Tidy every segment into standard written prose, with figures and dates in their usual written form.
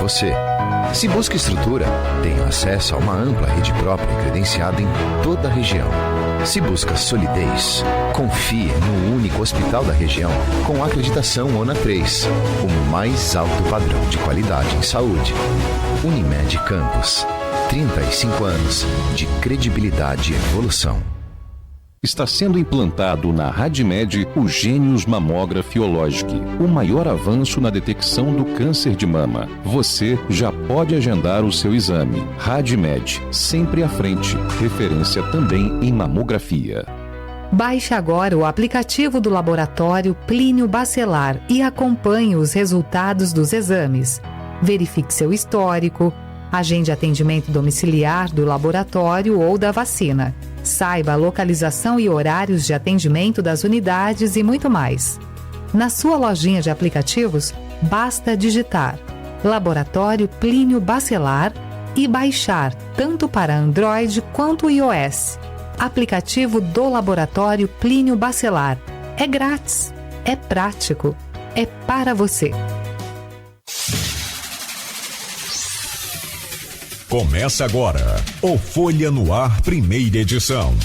você. Se busca estrutura, tenha acesso a uma ampla rede própria credenciada em toda a região. Se busca solidez, confie no único hospital da região com acreditação ONA 3, o mais alto padrão de qualidade em saúde. Unimed Campos, 35 anos de credibilidade e evolução. Está sendo implantado na Radmed o Gênios Mammography Ologic, o maior avanço na detecção do câncer de mama. Você já pode agendar o seu exame. Radmed, sempre à frente. Referência também em mamografia. Baixe agora o aplicativo do Laboratório Plínio Bacelar e acompanhe os resultados dos exames. Verifique seu histórico, agende atendimento domiciliar do laboratório ou da vacina. Saiba a localização e horários de atendimento das unidades e muito mais. Na sua lojinha de aplicativos, basta digitar Laboratório Plínio Bacelar e baixar tanto para Android quanto iOS. Aplicativo do Laboratório Plínio Bacelar. É grátis, é prático, é para você. Começa agora o Folha no Ar, primeira edição.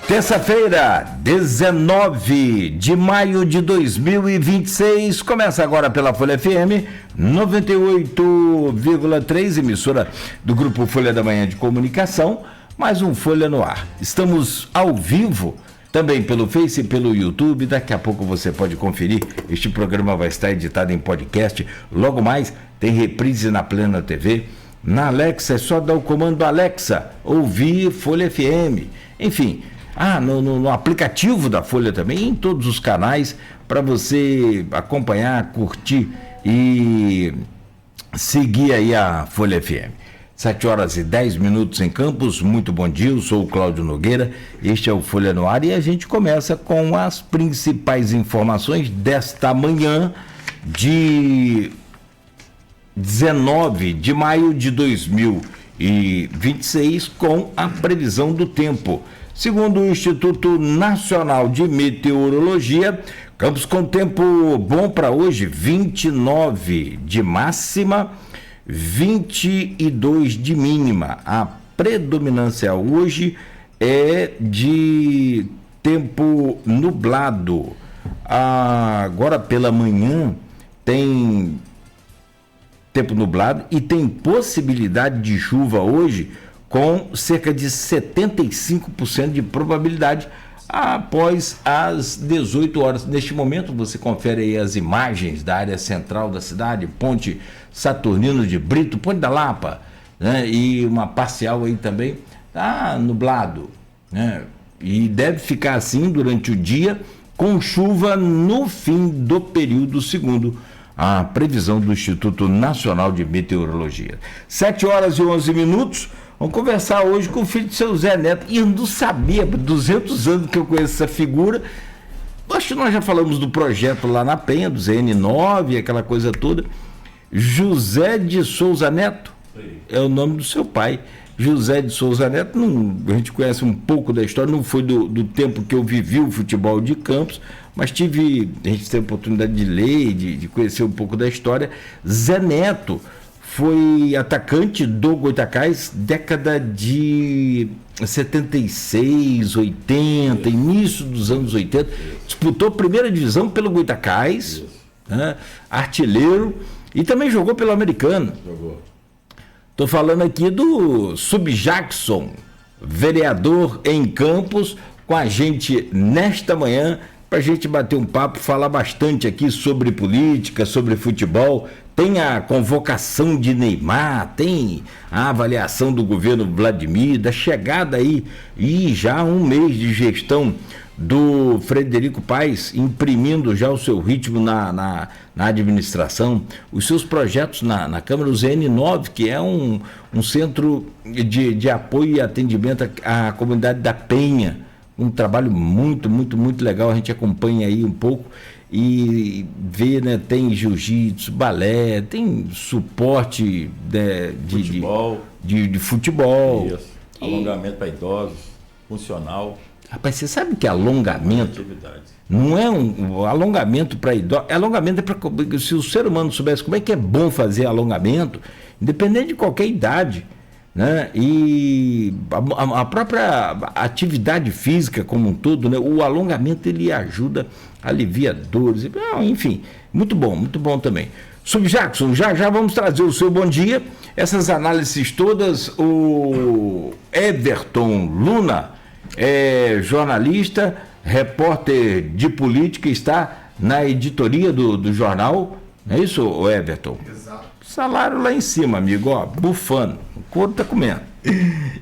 Terça-feira, 19 de maio de 2026, começa agora pela Folha FM 98,3, emissora do Grupo Folha da Manhã de Comunicação, mais um Folha no Ar. Estamos ao vivo, também pelo Face e pelo YouTube, daqui a pouco você pode conferir, este programa vai estar editado em podcast, logo mais tem reprise na Plena TV, na Alexa é só dar o comando Alexa, ouvir Folha FM, enfim... no aplicativo da Folha também, em todos os canais, para você acompanhar, curtir e seguir aí a Folha FM. 7h10 em Campos. Muito bom dia, eu sou o Cláudio Nogueira, este é o Folha no Ar e a gente começa com as principais informações desta manhã de 19 de maio de 2026, com a previsão do tempo. Segundo o Instituto Nacional de Meteorologia, Campos com tempo bom para hoje, 29 de máxima, 22 de mínima. A predominância hoje é de tempo nublado. Agora pela manhã tem tempo nublado e tem possibilidade de chuva hoje com cerca de 75% de probabilidade após as 18 horas. Neste momento você confere aí as imagens da área central da cidade, Ponte Saturnino de Brito, Ponte da Lapa, né? E uma parcial aí também, tá nublado, né? E deve ficar assim durante o dia, com chuva no fim do período, segundo a previsão do Instituto Nacional de Meteorologia. 7h11. Vamos conversar hoje com o filho de seu Zé Neto. E eu não sabia, 200 anos que eu conheço essa figura. Acho que nós já falamos do projeto lá na Penha, do ZN9, aquela coisa toda. José de Souza Neto é o nome do seu pai. José de Souza Neto, a gente conhece um pouco da história, não foi do tempo que eu vivi o futebol de Campos, mas a gente teve a oportunidade de ler, de conhecer um pouco da história. Zé Neto foi atacante do Goitacás, década de 76, 80, início dos anos 80, disputou a primeira divisão pelo Goitacás, né, artilheiro, e também jogou pelo Americano. Estou falando aqui do Subjackson, vereador em Campos, com a gente nesta manhã, para a gente bater um papo, falar bastante aqui sobre política, sobre futebol. Tem a convocação de Neymar, tem a avaliação do governo Vladimir, da chegada aí, e já um mês de gestão do Frederico Paes, imprimindo já o seu ritmo na administração, os seus projetos na Câmara, o ZN9, que é um centro de apoio e atendimento à comunidade da Penha, um trabalho muito, muito, muito legal, a gente acompanha aí um pouco e vê, né, tem jiu-jitsu, balé, tem suporte de futebol. Isso. Alongamento para idosos, funcional. Rapaz, você sabe que alongamento não é um alongamento para idosos, alongamento é para, se o ser humano soubesse como é que é bom fazer alongamento, independente de qualquer idade, né? E a própria atividade física como um todo, né? O alongamento ele ajuda, alivia dores, enfim, muito bom também. Subjackson, já vamos trazer o seu bom dia, essas análises todas. O Everton Luna é jornalista, repórter de política, está na editoria do jornal, não é isso, Everton? Exato. Salário lá em cima, amigo, ó, bufando, o couro tá comendo.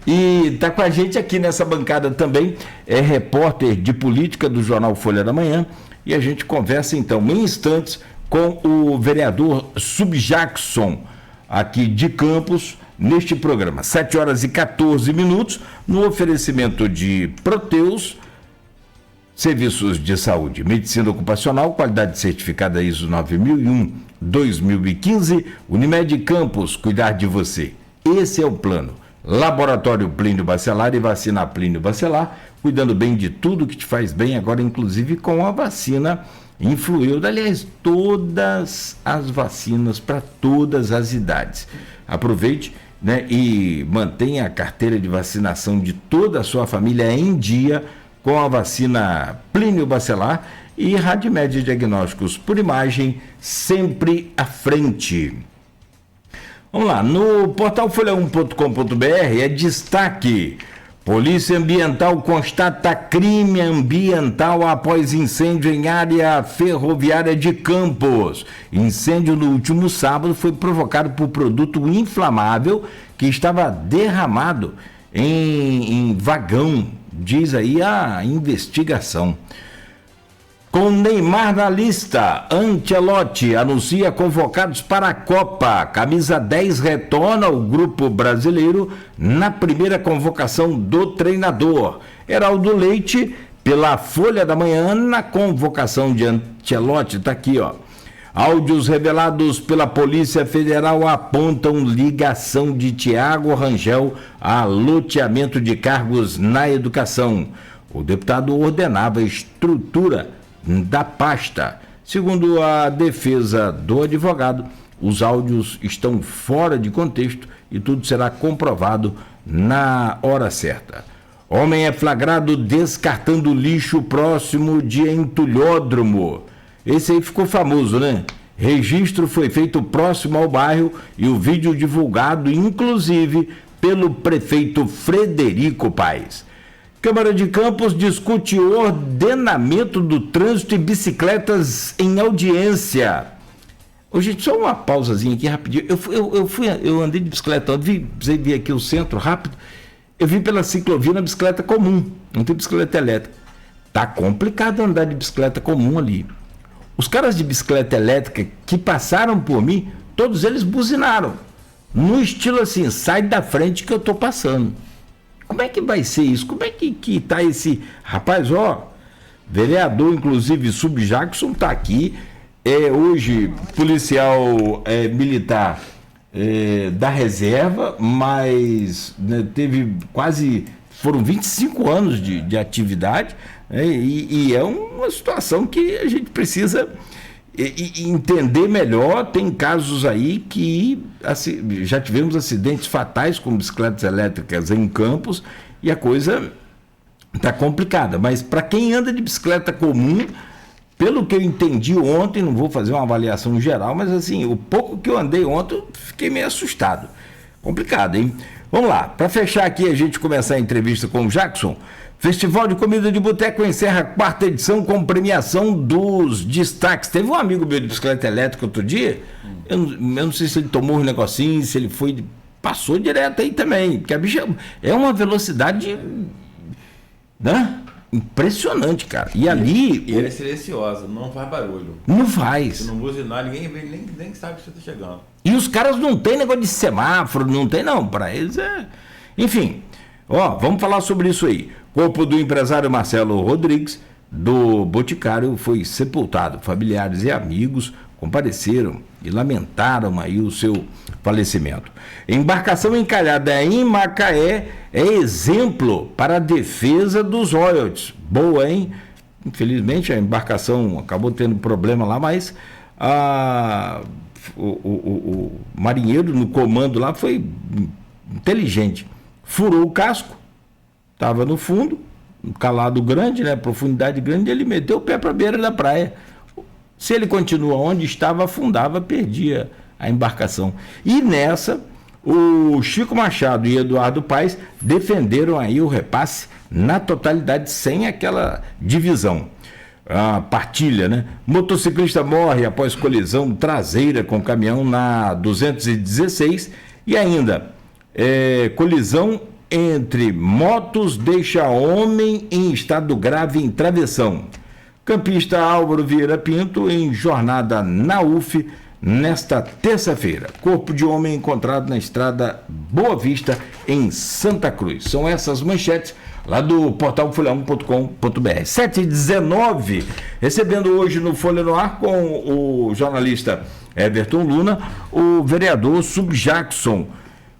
E tá com a gente aqui nessa bancada também, é repórter de política do jornal Folha da Manhã, e a gente conversa então em instantes com o vereador Subjackson, aqui de Campos, neste programa. 7h14, no oferecimento de Proteus, serviços de saúde, medicina ocupacional, qualidade certificada ISO 9001-2015, Unimed Campos, cuidar de você. Esse é o plano. Laboratório Plínio Bacelar e vacina Plínio Bacelar, cuidando bem de tudo que te faz bem, agora inclusive com a vacina Influelda. Aliás, todas as vacinas para todas as idades. Aproveite, né, e mantenha a carteira de vacinação de toda a sua família em dia com a vacina Plínio Bacelar e Radmed Diagnósticos por imagem, sempre à frente. Vamos lá, no portal folha1.com.br é destaque: Polícia Ambiental constata crime ambiental após incêndio em área ferroviária de Campos. Incêndio no último sábado foi provocado por produto inflamável que estava derramado em vagão, diz aí a investigação. Com Neymar na lista, Ancelotti anuncia convocados para a Copa. Camisa 10 retorna ao grupo brasileiro na primeira convocação do treinador. Heraldo Leite, pela Folha da Manhã, na convocação de Ancelotti, está aqui, ó. Áudios revelados pela Polícia Federal apontam ligação de Thiago Rangel a loteamento de cargos na educação. O deputado ordenava a estrutura da pasta. Segundo a defesa do advogado, os áudios estão fora de contexto e tudo será comprovado na hora certa. Homem é flagrado descartando lixo próximo de entulhódromo. Esse aí ficou famoso, né? Registro foi feito próximo ao bairro e o vídeo divulgado, inclusive, pelo prefeito Frederico Paes. Câmara de Campos discute o ordenamento do trânsito e bicicletas em audiência. Ô, gente, só uma pausazinha aqui rapidinho. Eu andei de bicicleta, você vi aqui o centro rápido. Eu vim pela ciclovia na bicicleta comum, não tem bicicleta elétrica. Tá complicado andar de bicicleta comum ali. Os caras de bicicleta elétrica que passaram por mim, todos eles buzinaram. No estilo assim, sai da frente que eu tô passando. Como é que vai ser isso? Como é que tá esse... Rapaz, ó, vereador, inclusive, Subjackson tá aqui. Hoje, policial militar da reserva, mas né, foram 25 anos de atividade, e é uma situação que a gente precisa entender melhor. Tem casos aí que já tivemos acidentes fatais com bicicletas elétricas em Campos e a coisa está complicada. Mas para quem anda de bicicleta comum, pelo que eu entendi ontem, não vou fazer uma avaliação geral, mas assim, o pouco que eu andei ontem, eu fiquei meio assustado. Complicado, hein? Vamos lá, para fechar aqui, a gente começar a entrevista com o Jackson. Festival de Comida de Boteco encerra a 4ª edição com premiação dos destaques. Teve um amigo meu de bicicleta elétrica outro dia, eu não sei se ele tomou um negocinho, se ele passou direto aí também, porque a bicha é uma velocidade, né? Impressionante, cara. E ali... E ela é silenciosa, não faz barulho. Não faz. Se não buzinar, ninguém nem sabe que você está chegando. E os caras não tem negócio de semáforo, não tem não. Para eles Enfim, vamos falar sobre isso aí. Corpo do empresário Marcelo Rodrigues, do Boticário, foi sepultado. Familiares e amigos compareceram e lamentaram aí o seu falecimento. Embarcação encalhada em Macaé é exemplo para a defesa dos royalties. Boa, hein? Infelizmente a embarcação acabou tendo problema lá, mas o marinheiro no comando lá foi inteligente. Furou o casco, estava no fundo, um calado grande, né? Profundidade grande, ele meteu o pé para a beira da praia. Se ele continua onde estava, afundava, perdia a embarcação. E nessa, o Chico Machado e Eduardo Paes defenderam aí o repasse na totalidade, sem aquela divisão, a partilha, né? Motociclista morre após colisão traseira com caminhão na 216 e ainda colisão entre motos deixa homem em estado grave em travessão. Campista Álvaro Vieira Pinto em jornada na UF nesta terça-feira. Corpo de homem encontrado na estrada Boa Vista, em Santa Cruz. São essas manchetes lá do portal folha1.com.br. 7h19, recebendo hoje no Folha no Ar com o jornalista Everton Luna, o vereador Subjackson.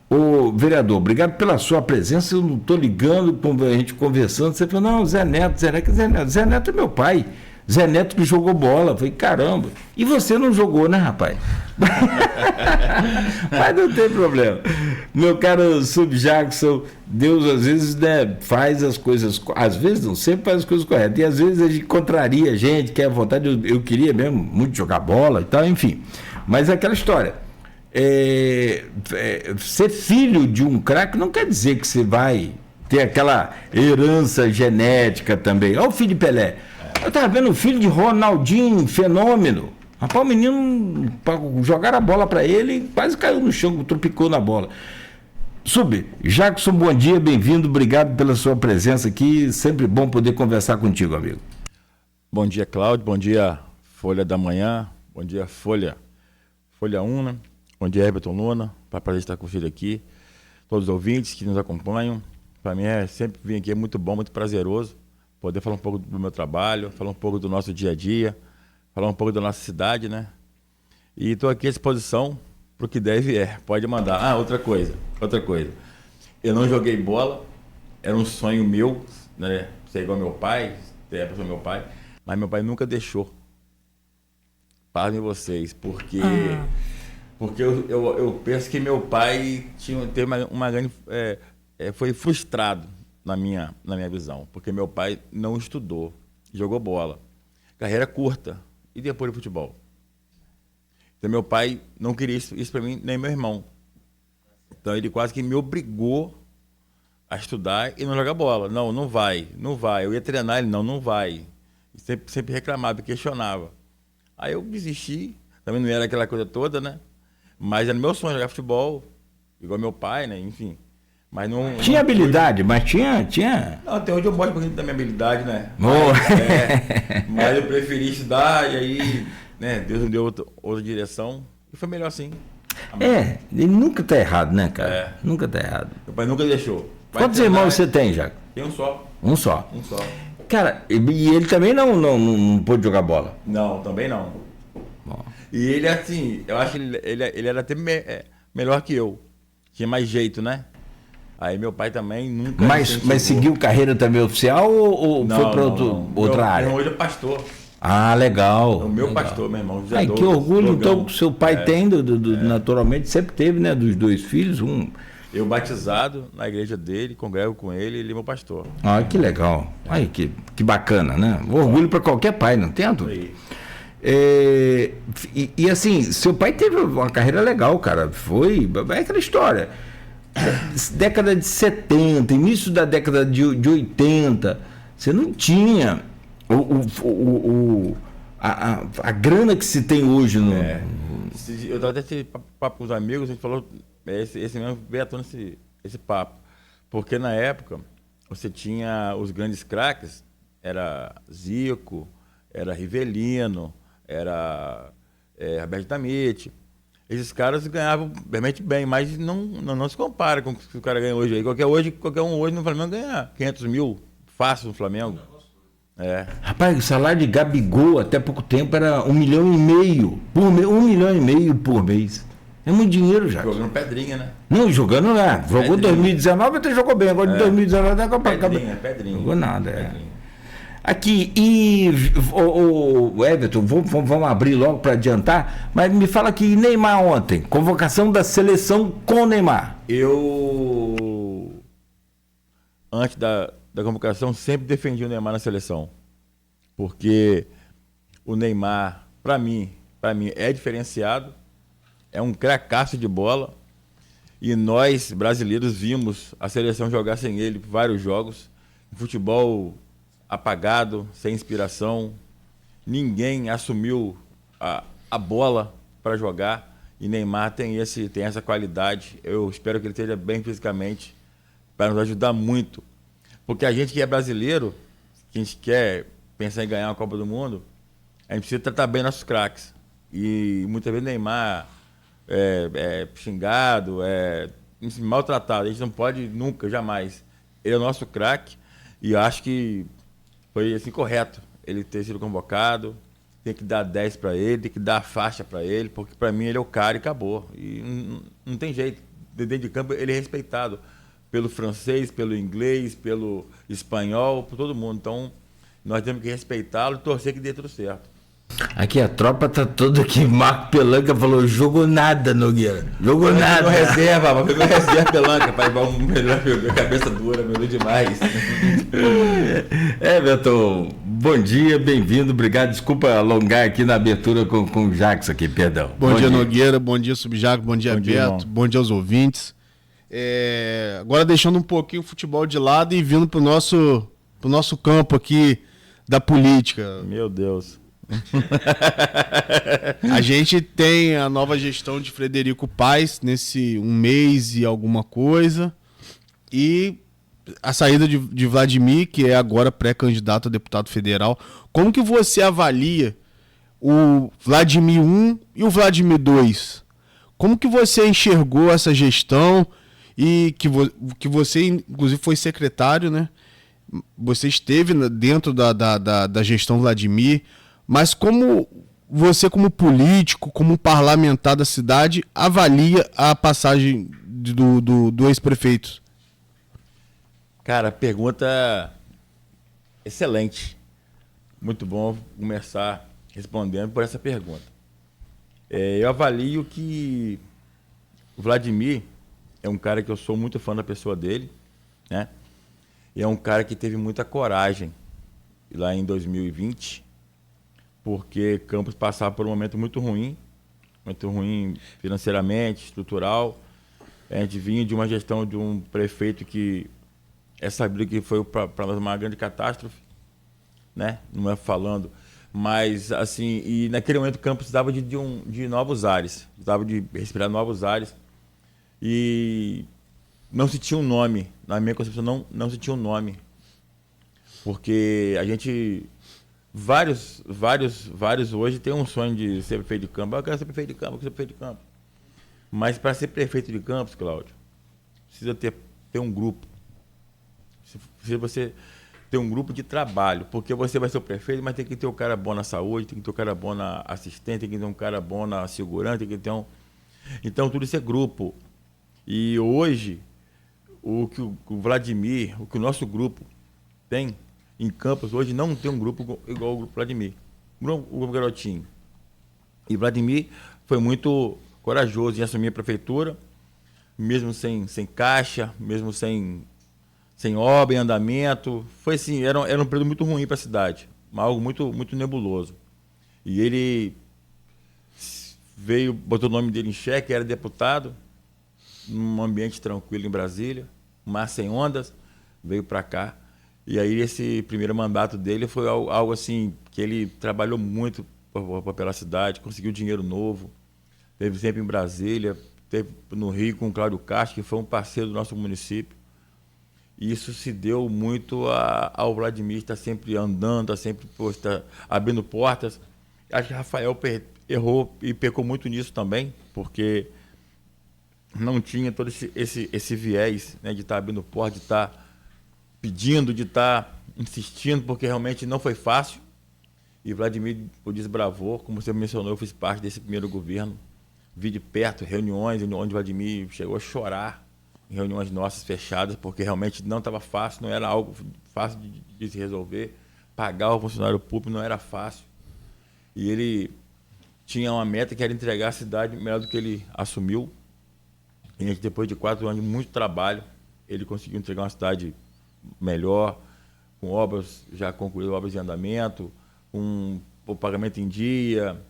Ô, vereador, obrigado pela sua presença. Eu não estou ligando, com a gente conversando. Você falou, não, Zé Neto é meu pai. Zé Neto que jogou bola. Eu falei, caramba. E você não jogou, né, rapaz? Mas não tem problema. Meu caro Subjackson, Deus às vezes, né, faz as coisas, às vezes não, sempre faz as coisas corretas. E às vezes a gente contraria a gente, que é a vontade, eu queria mesmo muito jogar bola e tal, enfim. Mas é aquela história. Ser filho de um craque não quer dizer que você vai ter aquela herança genética também. Olha o filho de Pelé. Eu estava vendo o filho de Ronaldinho, fenômeno. Rapaz, o menino, jogaram a bola para ele, quase caiu no chão, tropicou na bola. Jackson, bom dia, bem-vindo, obrigado pela sua presença aqui. Sempre bom poder conversar contigo, amigo. Bom dia, Cláudio. Bom dia, Folha da Manhã. Bom dia, Folha 1, né? Bom dia, Everton Luna. Para prazer estar com você aqui. Todos os ouvintes que nos acompanham. Para mim, sempre vir aqui é muito bom, muito prazeroso. Poder falar um pouco do meu trabalho, falar um pouco do nosso dia a dia, falar um pouco da nossa cidade, né? E estou aqui à disposição para o que deve Pode mandar. Outra coisa. Eu não joguei bola. Era um sonho meu, né? Ser igual meu pai, ter a pessoa do meu pai. Mas meu pai nunca deixou. Pasmem vocês, porque eu penso que meu pai teve uma grande... foi frustrado na minha visão, porque meu pai não estudou, jogou bola. Carreira curta, e depois do futebol. Então meu pai não queria isso para mim, nem meu irmão. Então ele quase que me obrigou a estudar e não jogar bola. Não vai. Eu ia treinar, ele não vai. Sempre reclamava e questionava. Aí eu desisti, também não era aquela coisa toda, né? Mas era meu sonho jogar futebol, igual meu pai, né? Enfim. Mas não... Tinha habilidade, mas tinha... Não, até hoje eu mostro um pouquinho da minha habilidade, né? Mas eu preferi estudar e aí, né? Deus me deu outra direção e foi melhor assim. Ele nunca tá errado, né, cara? Nunca tá errado. Meu pai nunca deixou. Quantos irmãos você tem, Jaco? Tem um só. Um só? Um só. Cara, e ele também não pôde jogar bola? Não, também não. Bom. E ele, assim, eu acho que ele era até melhor que eu. Tinha mais jeito, né? Aí meu pai também nunca... Mas seguiu carreira também oficial ou não, foi para outra área? Meu irmão hoje é pastor. Ah, legal. O meu pastor, meu irmão. Ai, que orgulho, então, que seu pai tem, naturalmente, sempre teve, né, dos dois filhos, Eu batizado na igreja dele, congrego com ele, ele é meu pastor. Ah, que legal. Ai, que bacana, né? Orgulho para qualquer pai, não tem dúvida? E assim, seu pai teve uma carreira legal, cara. É aquela história. Década de 70, início da década de 80, você não tinha a grana que se tem hoje. Eu estava até esse papo com os amigos, a gente falou, esse mesmo veio à tona esse papo. Porque na época, você tinha os grandes craques, era Zico, era Rivelino, era Roberto Dinamite. Esses caras ganhavam realmente bem, mas não se compara com o que o cara ganha hoje. Qualquer um hoje no Flamengo ganha 500 mil fácil no Flamengo. Rapaz, o salário de Gabigol até pouco tempo era 1,5 milhão por mês. 1,5 milhão por mês. É muito dinheiro já. Jogando pedrinha, né? Não, jogando lá. Jogou 2019, até jogou bem. Agora de 2019 da Copa. Pedrinha. Jogou nada, Aqui, e o Everton, vamos abrir logo para adiantar, mas me fala aqui, Neymar ontem, convocação da seleção com Neymar. Eu, antes da convocação, sempre defendi o Neymar na seleção, porque o Neymar, para mim, é diferenciado, é um cracaço de bola, e nós, brasileiros, vimos a seleção jogar sem ele vários jogos, futebol apagado, sem inspiração, ninguém assumiu a bola para jogar, e Neymar tem essa qualidade. Eu espero que ele esteja bem fisicamente para nos ajudar muito, porque a gente que é brasileiro, que a gente quer pensar em ganhar uma Copa do Mundo, a gente precisa tratar bem nossos craques, e muitas vezes Neymar é xingado, maltratado. A gente não pode nunca, jamais. Ele é o nosso craque, e eu acho que foi assim correto ele ter sido convocado. Tem que dar 10 para ele, tem que dar a faixa para ele, porque para mim ele é o cara e acabou. E não tem jeito. Dentro de campo ele é respeitado pelo francês, pelo inglês, pelo espanhol, por todo mundo. Então nós temos que respeitá-lo e torcer que dê tudo certo. Aqui a tropa tá toda aqui. Marco Pelanca falou: jogou nada, Nogueira. Jogou nada. Reserva, pegou reserva Pelanca, pai, cabeça dura, meu demais. Everton, bom dia, bem-vindo, obrigado. Desculpa alongar aqui na abertura com o Jackson aqui, perdão. Bom dia, Nogueira, bom dia, Subjaco, bom dia, Beto, bom dia aos ouvintes. Agora deixando um pouquinho o futebol de lado e vindo pro nosso campo aqui da política. Meu Deus. A gente tem a nova gestão de Frederico Paes nesse 1 mês e alguma coisa, e a saída de Vladimir, que é agora pré-candidato a deputado federal, Como que você avalia o Vladimir 1 e o Vladimir 2? Como que você enxergou essa gestão e que você, inclusive, foi secretário, né? Você esteve dentro da gestão Vladimir, mas como você, como político, como parlamentar da cidade, avalia a passagem do ex-prefeito? Cara, pergunta excelente. Muito bom começar respondendo por essa pergunta. Eu avalio que o Vladimir é um cara que eu sou muito fã da pessoa dele, né? E é um cara que teve muita coragem lá em 2020, porque Campos passava por um momento muito ruim financeiramente, estrutural. A gente vinha de uma gestão de um prefeito que é sabido que foi para nós uma grande catástrofe, né? Não é falando, mas assim, e naquele momento Campos precisava de novos ares, precisava de respirar novos ares, e não se tinha um nome, na minha concepção não se tinha um nome, porque a gente, vários hoje tem um sonho de ser prefeito de Campos. Eu quero ser prefeito de Campos, eu quero ser prefeito de Campos. Mas para ser prefeito de Campos, Cláudio, precisa ter um grupo. Precisa você ter um grupo de trabalho, porque você vai ser o prefeito, mas tem que ter um cara bom na saúde, tem que ter um cara bom na assistência, tem que ter um cara bom na segurança, tem que ter um... Então, tudo isso é grupo. E hoje, o que o Vladimir, o que o nosso grupo tem em Campos, hoje não tem um grupo igual o grupo Vladimir. O grupo Garotinho. E Vladimir foi muito corajoso em assumir a prefeitura, mesmo sem caixa, mesmo sem obra em andamento. Foi assim, era um período muito ruim para a cidade, algo muito nebuloso. E ele veio, botou o nome dele em xeque, era deputado, num ambiente tranquilo em Brasília, mar sem ondas, veio para cá. E aí esse primeiro mandato dele foi algo assim, que ele trabalhou muito pela cidade, conseguiu dinheiro novo, teve sempre em Brasília, teve no Rio com o Cláudio Castro, que foi um parceiro do nosso município. E isso se deu muito ao Vladimir estar sempre andando, estar sempre abrindo portas. Acho que Rafael errou e pecou muito nisso também, porque não tinha todo esse viés, né, de estar abrindo portas, de estar pedindo, de estar insistindo, porque realmente não foi fácil. E Vladimir o desbravou, como você mencionou, eu fiz parte desse primeiro governo, vi de perto reuniões onde Vladimir chegou a chorar, em reuniões nossas fechadas, porque realmente não estava fácil, não era algo fácil de se resolver. Pagar o funcionário público não era fácil. E ele tinha uma meta que era entregar a cidade melhor do que ele assumiu. E depois de 4 anos de muito trabalho, ele conseguiu entregar uma cidade melhor, com obras já concluídas, obras em andamento, com o pagamento em dia.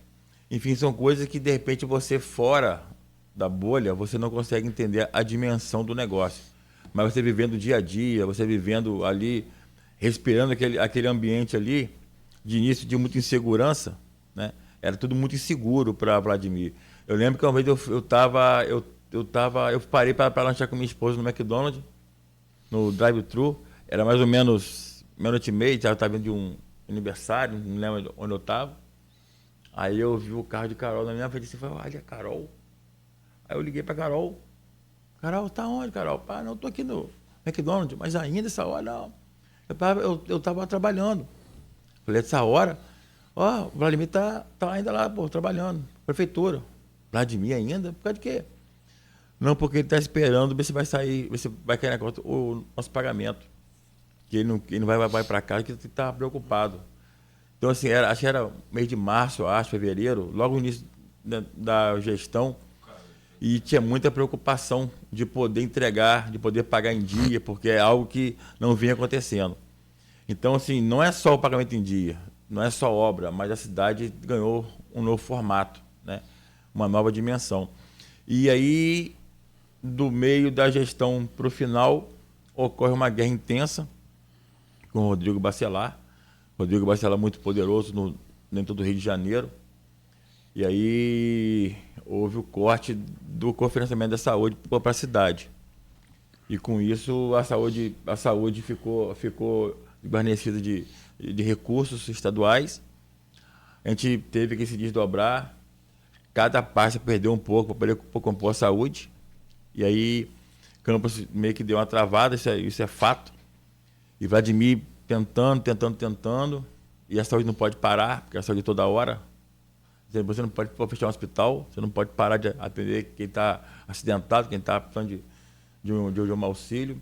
Enfim, são coisas que, de repente, você fora da bolha, você não consegue entender a dimensão do negócio. Mas você vivendo o dia a dia, você vivendo ali, respirando aquele ambiente ali, de início de muita insegurança, né? Era tudo muito inseguro para Vladimir. Eu lembro que uma vez eu parei para lanchar com minha esposa no McDonald's, no drive-thru, era mais ou menos meia-noite e meia, já estava vindo de um aniversário, não lembro onde eu estava. Aí eu vi o carro de Carol na minha frente e falei, olha, Carol. Aí eu liguei para Carol. Carol, tá onde, Carol? Pá, não, eu tô aqui no McDonald's, mas ainda essa hora, não. Eu tava trabalhando. Falei, essa hora, o Vladimir tá ainda lá, pô, trabalhando. Prefeitura. Vladimir ainda? Por causa de quê? Não, porque ele tá esperando ver se vai sair, ver se vai cair na conta o nosso pagamento. Que ele não vai para casa, que ele tá preocupado. Então, assim, acho que era mês de março, fevereiro, logo no início da gestão, e tinha muita preocupação de poder entregar, de poder pagar em dia, porque é algo que não vinha acontecendo. Então, assim, não é só o pagamento em dia, não é só obra, mas a cidade ganhou um novo formato, né? Uma nova dimensão. E aí, do meio da gestão para o final, ocorre uma guerra intensa com o Rodrigo Bacelar. Rodrigo Bacelar muito poderoso dentro do Rio de Janeiro. E aí houve o corte do cofinanciamento da saúde para a cidade. E com isso a saúde ficou guarnecida de de recursos estaduais. A gente teve que se desdobrar. Cada pasta perdeu um pouco para poder compor a saúde. E aí, Campos meio que deu uma travada, isso é fato. E Vladimir tentando. E a saúde não pode parar, porque a saúde é toda hora. Você não pode fechar um hospital, você não pode parar de atender quem está acidentado, quem está precisando de um auxílio.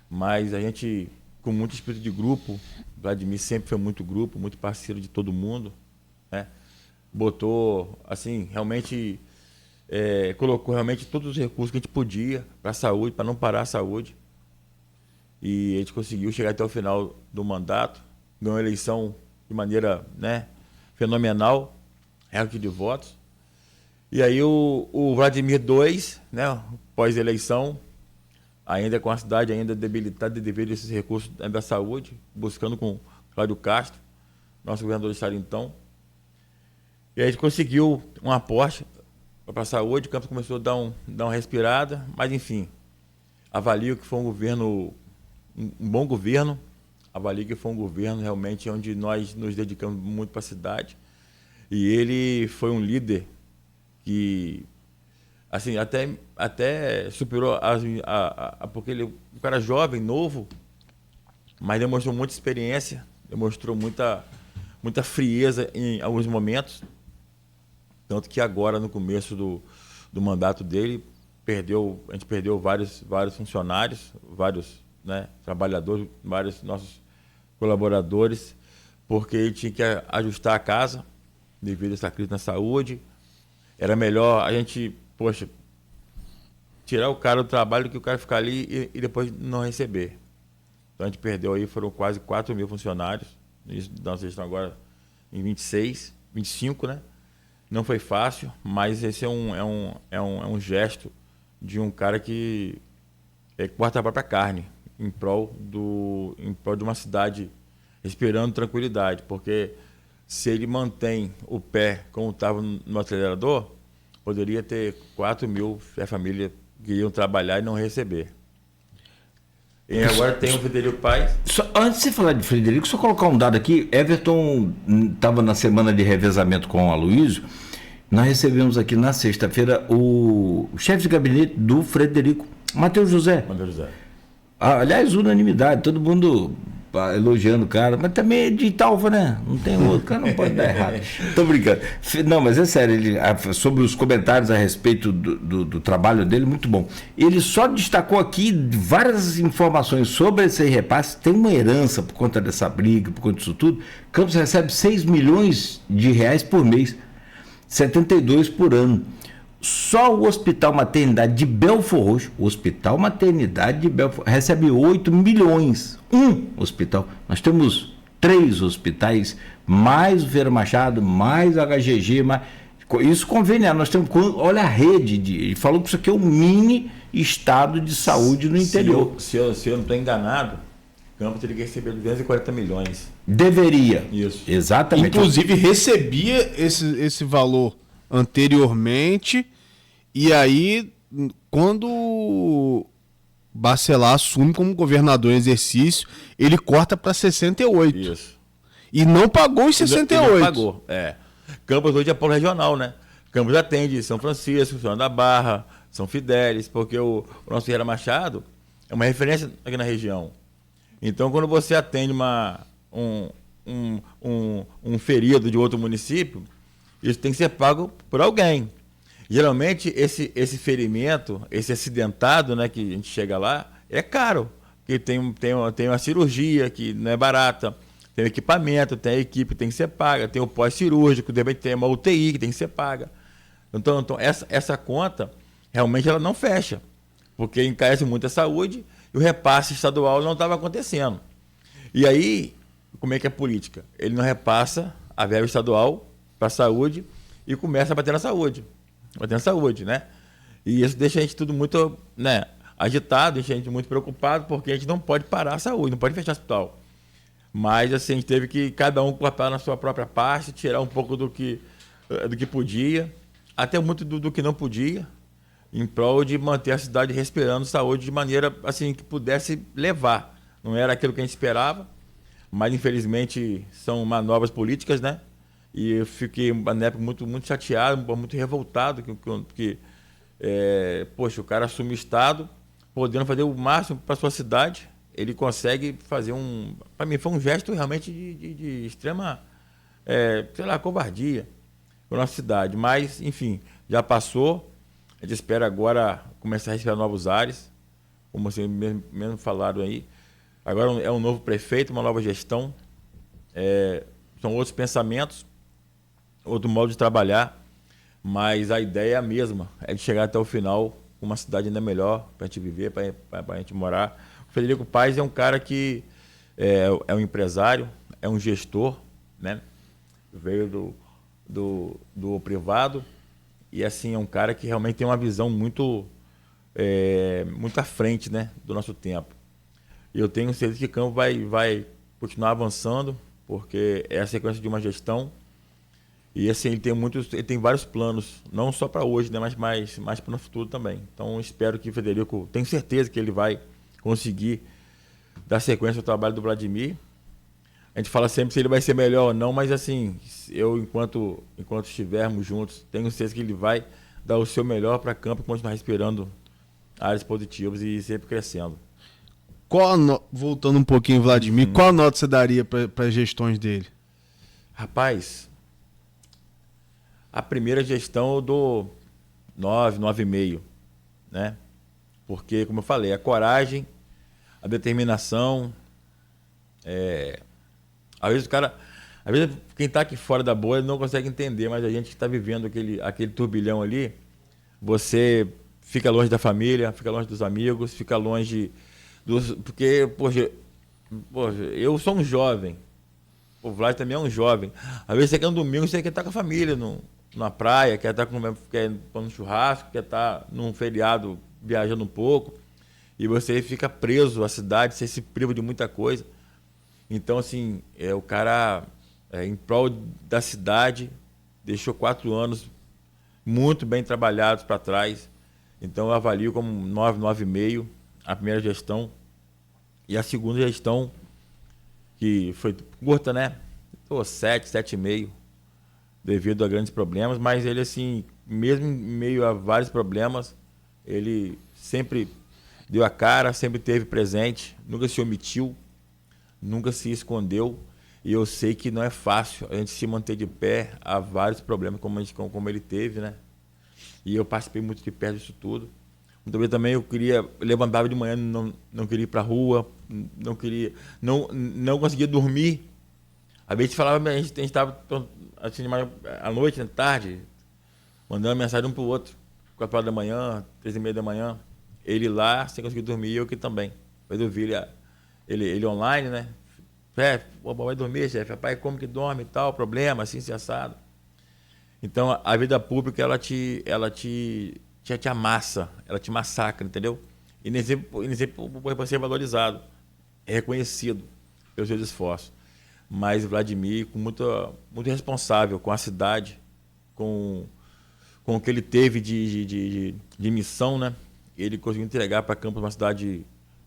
Mas a gente, com muito espírito de grupo, Vladimir sempre foi muito grupo, muito parceiro de todo mundo, né? Botou, assim, realmente, colocou realmente todos os recursos que a gente podia para a saúde, para não parar a saúde. E a gente conseguiu chegar até o final do mandato, ganhou a eleição de maneira, né, fenomenal, recorde de votos. E aí o Vladimir II, né, pós-eleição, ainda com a cidade ainda debilitada devido a esses recursos da saúde, buscando com Cláudio Castro, nosso governador do estado então. E aí a gente conseguiu um aporte para a saúde, o Campos começou a dar uma respirada, mas enfim, avalio que foi um bom governo, avalio que foi um governo realmente onde nós nos dedicamos muito para a cidade. E ele foi um líder que, assim, até superou porque ele é um cara jovem, novo, mas demonstrou muita experiência, demonstrou muita frieza em alguns momentos. Tanto que agora, no começo do mandato dele, a gente perdeu vários funcionários, vários, né, trabalhadores, vários nossos colaboradores, porque ele tinha que ajustar a casa devido a essa crise na saúde. Era melhor a gente, tirar o cara do trabalho do que o cara ficar ali e depois não receber. Então a gente perdeu aí, foram quase 4 mil funcionários. Nós estamos agora em 25, né? Não foi fácil, mas esse é um gesto de um cara que corta a própria carne em prol de uma cidade respirando tranquilidade, porque se ele mantém o pé como estava no acelerador, poderia ter 4 mil famílias que iam trabalhar e não receber. E agora tem o Frederico Paes. Antes de você falar de Frederico, só colocar um dado aqui. Everton estava na semana de revezamento com o Aloysio. Nós recebemos aqui na sexta-feira o chefe de gabinete do Frederico, Matheus José. Aliás, unanimidade, todo mundo elogiando o cara, mas também é de Italva, né? Não tem outro, o cara não pode dar errado. Tô brincando. Não, mas é sério, sobre os comentários a respeito do trabalho dele, muito bom. Ele só destacou aqui várias informações sobre esse repasse. Tem uma herança por conta dessa briga, por conta disso tudo. Campos recebe 6 milhões de reais por mês, 72 por ano. Só o Hospital Maternidade de Belfor Roxo, recebe 8 milhões. Um hospital. Nós temos 3 hospitais, mais o Ferreira Machado, mais o HGG, isso conveniado. Nós temos, olha a rede, ele falou que isso aqui é um mini estado de saúde no interior. Se eu não estou enganado, Campos teria que receber 240 milhões. Deveria. Isso. Exatamente. Inclusive recebia esse valor anteriormente, e aí quando Bacelar assume como governador em exercício, ele corta para 68. Isso. E não pagou os 68. Ele não pagou, Campos hoje é polo regional, né? Campos atende São Francisco, São da Barra, São Fidélis, porque o nosso Ferreira Machado é uma referência aqui na região. Então, quando você atende um ferido de outro município, isso tem que ser pago por alguém. Geralmente, esse ferimento, esse acidentado, né, que a gente chega lá, é caro. Porque tem uma cirurgia que não é barata, tem o equipamento, tem a equipe que tem que ser paga, tem o pós-cirúrgico, também tem uma UTI que tem que ser paga. Então essa conta, realmente, ela não fecha, porque encarece muito a saúde e o repasse estadual não estava acontecendo. E aí, como é que é a política? Ele não repassa a verba estadual para a saúde e começa a bater na saúde. Né? E isso deixa a gente tudo muito, né, agitado, deixa a gente muito preocupado, porque a gente não pode parar a saúde, não pode fechar o hospital. Mas assim, a gente teve que cada um cortar na sua própria parte, tirar um pouco do que podia, até muito do que não podia, em prol de manter a cidade respirando saúde de maneira assim que pudesse levar. Não era aquilo que a gente esperava, mas infelizmente são manobras políticas, né? E eu fiquei na época muito chateado, muito revoltado, porque poxa, o cara assume o Estado, podendo fazer o máximo para sua cidade, ele consegue fazer para mim foi um gesto realmente de extrema, sei lá, covardia para nossa cidade. Mas, enfim, já passou. A gente espera agora começar a respirar novos ares, como vocês mesmo falaram aí. Agora é um novo prefeito, uma nova gestão, são outros pensamentos, outro modo de trabalhar, mas a ideia é a mesma, é de chegar até o final com uma cidade ainda melhor para a gente viver, para a gente morar. O Frederico Paes é um cara que é um empresário, é um gestor, né? Veio do privado e assim é um cara que realmente tem uma visão muito à frente, né, do nosso tempo. E eu tenho certeza que o Campos vai continuar avançando, porque é a sequência de uma gestão. E assim, ele tem vários planos, não só para hoje, né, mas mais para o futuro também. Então, espero que o Frederico, tenho certeza que ele vai conseguir dar sequência ao trabalho do Vladimir. A gente fala sempre se ele vai ser melhor ou não, mas assim, eu, enquanto estivermos juntos, tenho certeza que ele vai dar o seu melhor para Campos e continuar respirando áreas positivas e sempre crescendo. Voltando um pouquinho, Vladimir, qual nota você daria para as gestões dele? Rapaz, a primeira gestão eu dou 9,5, né? Porque, como eu falei, a coragem, a determinação, às vezes quem está aqui fora da bolha não consegue entender, mas a gente que está vivendo aquele turbilhão ali, você fica longe da família, fica longe dos amigos, fica longe porque, poxa, eu sou um jovem, o Vlad também é um jovem. Às vezes você quer um domingo, você quer estar com a família numa praia, quer estar quer ir no churrasco, quer estar num feriado viajando um pouco, e você fica preso à cidade, você se priva de muita coisa. Então, assim, o cara, em prol da cidade, deixou 4 anos muito bem trabalhados para trás. Então, eu avalio como 9,5 a primeira gestão. E a segunda gestão, que foi curta, né? 7,5, devido a grandes problemas. Mas ele, assim, mesmo em meio a vários problemas, ele sempre deu a cara, sempre esteve presente, nunca se omitiu, nunca se escondeu. E eu sei que não é fácil a gente se manter de pé a vários problemas como ele teve, né? E eu participei muito de perto disso tudo. Muitas vezes também eu levantava de manhã, não queria ir para a rua, não conseguia dormir. Às vezes falava, a gente estava assim, à noite, à tarde, mandando mensagem um para o outro, 4 horas da manhã, 3h30 da manhã. Ele lá, sem conseguir dormir, e eu aqui também. Depois eu vi ele online, né? Vai dormir, chefe. Pai, como que dorme e tal, problema, assim, se assado. Então, a vida pública, ela te amassa, ela te massacra, entendeu? E nem sempre pode ser valorizado, é reconhecido pelos seus esforços. Mas o Vladimir, muito responsável com a cidade, com o que ele teve de missão, né? Ele conseguiu entregar para Campos uma cidade,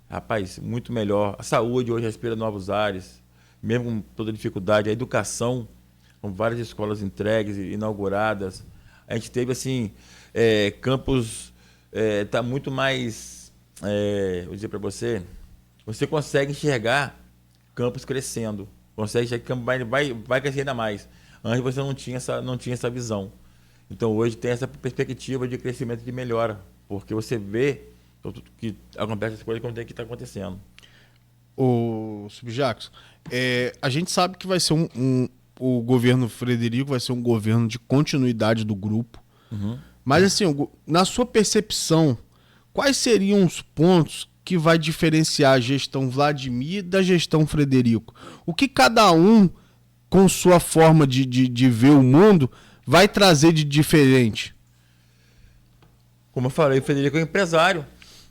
rapaz, muito melhor. A saúde hoje respira novos ares, mesmo com toda a dificuldade. A educação, com várias escolas entregues e inauguradas. A gente teve, assim, Campos está muito mais, vou dizer para você consegue enxergar Campos crescendo, consegue enxergar que Campos vai crescer ainda mais. Antes você não tinha essa visão. Então hoje tem essa perspectiva de crescimento e de melhora, porque você vê que acontece as coisas como tem que estar acontecendo. O Subjacos, a gente sabe que vai ser o governo Frederico vai ser um governo de continuidade do grupo. Uhum. Mas assim, na sua percepção, quais seriam os pontos que vai diferenciar a gestão Vladimir da gestão Frederico? O que cada um, com sua forma de ver o mundo, vai trazer de diferente? Como eu falei, o Frederico é um empresário,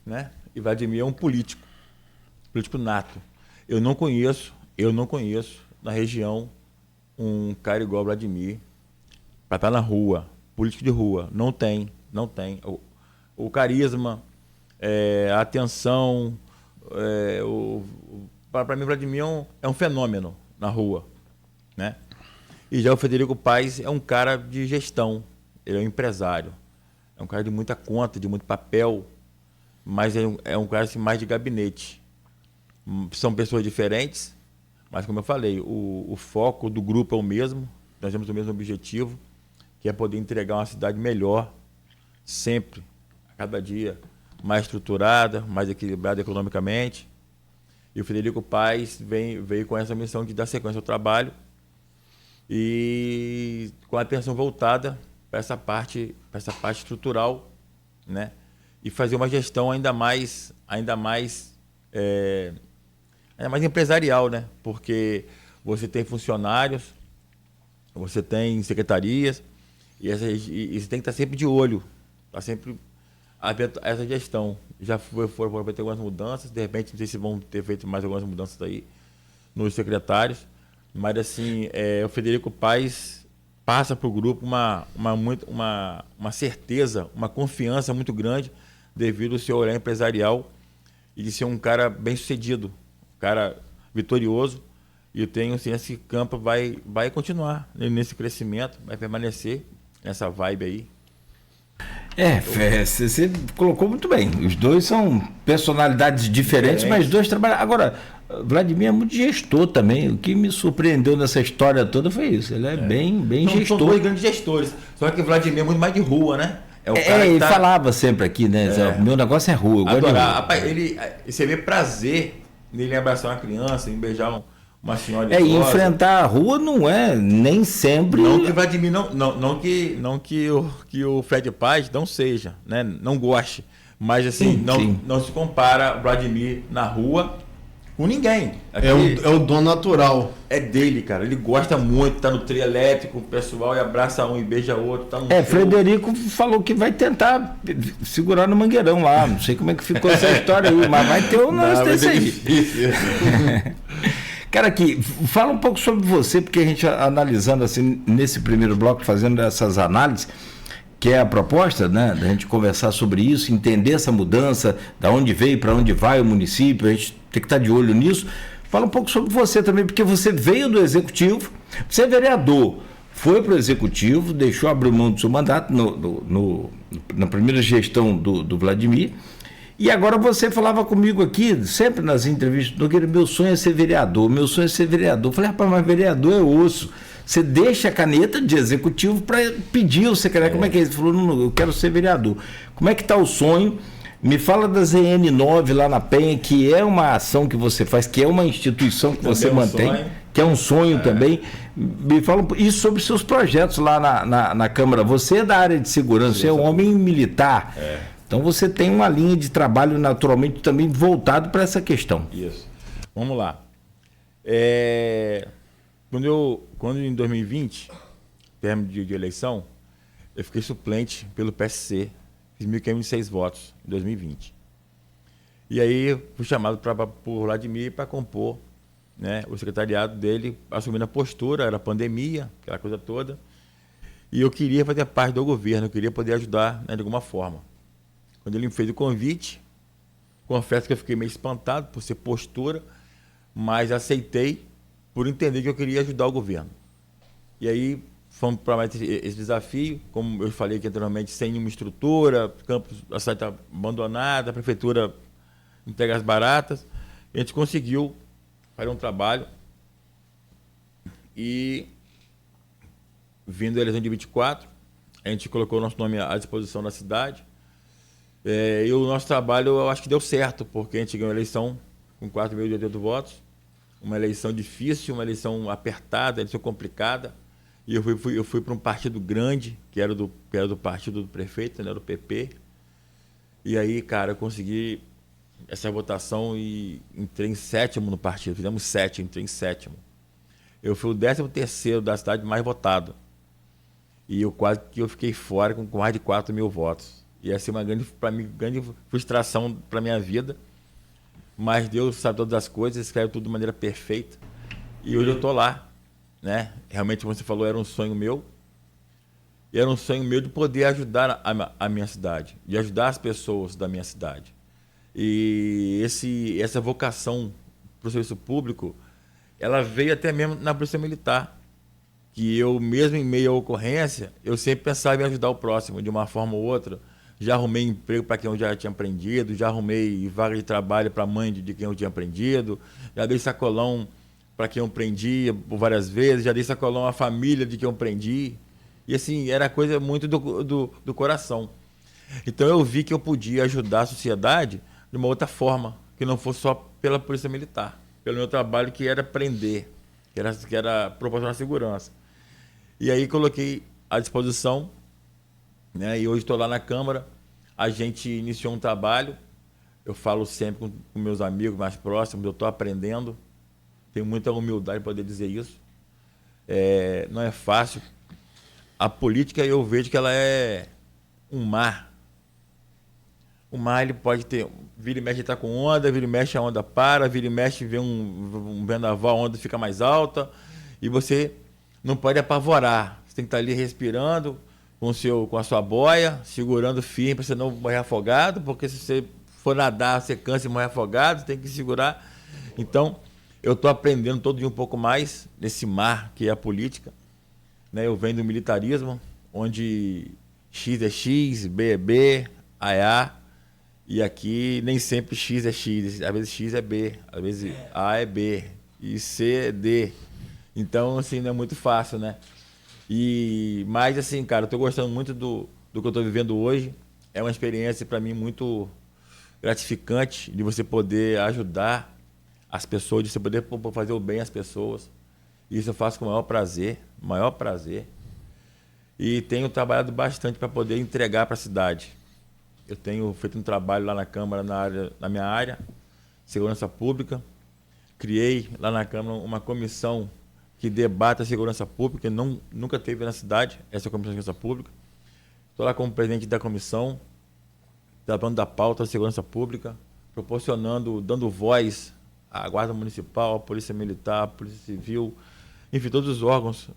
né? E Vladimir é um político nato. Eu não conheço na região um cara igual ao Vladimir para estar na rua, político de rua. Não tem. O carisma, a atenção, para mim, o Vladimir é um fenômeno na rua, né? E já o Frederico Paes é um cara de gestão, ele é um empresário, é um cara de muita conta, de muito papel, mas é um cara assim, mais de gabinete. São pessoas diferentes, mas como eu falei, o foco do grupo é o mesmo, nós temos o mesmo objetivo, que é poder entregar uma cidade melhor, sempre, a cada dia, mais estruturada, mais equilibrada economicamente. E o Frederico Paes veio com essa missão de dar sequência ao trabalho e com a atenção voltada para essa parte estrutural, né? E fazer uma gestão ainda mais empresarial, né? Porque você tem funcionários, você tem secretarias e você tem que estar sempre de olho, tá sempre essa gestão. Já foram ter algumas mudanças, de repente não sei se vão ter feito mais algumas mudanças aí nos secretários, mas assim, o Frederico Paes passa para o grupo uma certeza, uma confiança muito grande devido ao seu olhar empresarial e de ser um cara bem sucedido, um cara vitorioso, e eu tenho assim, esse campo vai continuar nesse crescimento, vai permanecer nessa vibe aí. Você colocou muito bem. Os dois são personalidades diferentes, mas dois trabalham. Agora, Vladimir é muito gestor também. O que me surpreendeu nessa história toda foi isso. Ele é bem gestor. São dois grandes gestores. Só que o Vladimir é muito mais de rua, né? Ele falava sempre aqui, né? Meu negócio é rua. Eu gosto de rua. Rapaz, você vê prazer nele abraçar uma criança, em beijar uma senhora idosa. Enfrentar a rua não é nem sempre. Não que o Vladimir não que o Fred Paes não seja, né? Não goste. Mas assim, não se compara o Vladimir na rua com ninguém. Aqui, é o dom natural. É dele, cara. Ele gosta muito, tá no trio elétrico, o pessoal e abraça um e beija outro. Tá no Frederico falou que vai tentar segurar no Mangueirão lá. Não sei como é que ficou essa história aí, mas vai ter um lance desse aí. Cara, aqui, fala um pouco sobre você, porque a gente analisando assim, nesse primeiro bloco, fazendo essas análises, que é a proposta, né, da gente conversar sobre isso, entender essa mudança, da onde veio, para onde vai o município, a gente tem que estar de olho nisso. Fala um pouco sobre você também, porque você veio do Executivo, você é vereador, foi para o Executivo, deixou abrir mão do seu mandato na primeira gestão do Vladimir. E agora você falava comigo aqui, sempre nas entrevistas, Nogueira, meu sonho é ser vereador. Eu falei, rapaz, mas vereador é osso. Você deixa a caneta de executivo para pedir o secretário. Como é que é? Ele falou, não, eu quero ser vereador. Como é que está o sonho? Me fala da ZN9 lá na Penha, que é uma ação que você faz, que é uma instituição que você mantém, que é um sonho também. Me fala isso sobre seus projetos lá na Câmara. Você é da área de segurança, você é um homem militar. Então você tem uma linha de trabalho naturalmente também voltado para essa questão. Isso. Vamos lá. Quando em 2020, termo de eleição, eu fiquei suplente pelo PSC, fiz 1.506 votos em 2020. E aí fui chamado por Vladimir para compor, né, o secretariado dele, assumindo a postura, era pandemia, aquela coisa toda. E eu queria fazer parte do governo, eu queria poder ajudar, né, de alguma forma. Quando ele me fez o convite, confesso que eu fiquei meio espantado por ser postura, mas aceitei por entender que eu queria ajudar o governo. E aí fomos para esse desafio, como eu falei aqui anteriormente, sem nenhuma estrutura, campus, a cidade está abandonada, a prefeitura entrega as baratas. A gente conseguiu fazer um trabalho e, vindo da eleição de 24, a gente colocou o nosso nome à disposição da cidade. E o nosso trabalho, eu acho que deu certo, porque a gente ganhou a eleição com 4.080 votos, uma eleição difícil, uma eleição apertada, uma eleição complicada, e eu fui para um partido grande, que era do partido do prefeito, né, do PP, e aí, cara, eu consegui essa votação e entrei em sétimo no partido, fizemos 7, entrei em sétimo. Eu fui o 13º da cidade mais votado, e eu fiquei fora com mais de 4.000 votos. E essa é uma grande frustração para a minha vida. Mas Deus sabe todas as coisas, escreve tudo de maneira perfeita. E hoje eu estou lá, né? Realmente, como você falou, era um sonho meu. E era um sonho meu de poder ajudar a minha cidade, de ajudar as pessoas da minha cidade. E essa vocação para o serviço público, ela veio até mesmo na Polícia Militar, que eu mesmo em meio à ocorrência, eu sempre pensava em ajudar o próximo de uma forma ou outra. Já arrumei emprego para quem eu já tinha aprendido, já arrumei vaga de trabalho para a mãe de quem eu tinha aprendido, já dei sacolão para quem eu prendia por várias vezes, já dei sacolão à família de quem eu prendi. E assim, era coisa muito do coração. Então eu vi que eu podia ajudar a sociedade de uma outra forma, que não fosse só pela Polícia Militar, pelo meu trabalho que era prender, que era proporcionar segurança. E aí coloquei à disposição, né? E hoje estou lá na Câmara, a gente iniciou um trabalho, eu falo sempre com meus amigos mais próximos, eu estou aprendendo, tenho muita humildade para poder dizer isso. Não é fácil. A política, eu vejo que ela é um mar. O mar, ele pode ter, vira e mexe está com onda, vira e mexe a onda para, vira e mexe vê um vendaval, a onda fica mais alta, e você não pode apavorar. Você tem que estar ali respirando com a sua boia, segurando firme para você não morrer afogado, porque se você for nadar, você cansa e morrer afogado, você tem que segurar. Então, eu estou aprendendo todo dia um pouco mais nesse mar que é a política. Né? Eu venho do militarismo, onde X é X, B é B, A é A, e aqui nem sempre X é X, às vezes X é B, às vezes A é B, e C é D. Então, assim, não é muito fácil, né? Mas, assim, cara, eu estou gostando muito do que eu estou vivendo hoje. É uma experiência, para mim, muito gratificante de você poder ajudar as pessoas, de você poder fazer o bem às pessoas. Isso eu faço com o maior prazer, maior prazer. E tenho trabalhado bastante para poder entregar para a cidade. Eu tenho feito um trabalho lá na Câmara, na minha área, segurança pública. Criei lá na Câmara uma comissão que debata a segurança pública, que nunca teve na cidade, essa comissão de segurança pública. Estou lá como presidente da comissão, tratando da pauta da segurança pública, proporcionando, dando voz à Guarda Municipal, à Polícia Militar, à Polícia Civil, enfim, todos os órgãos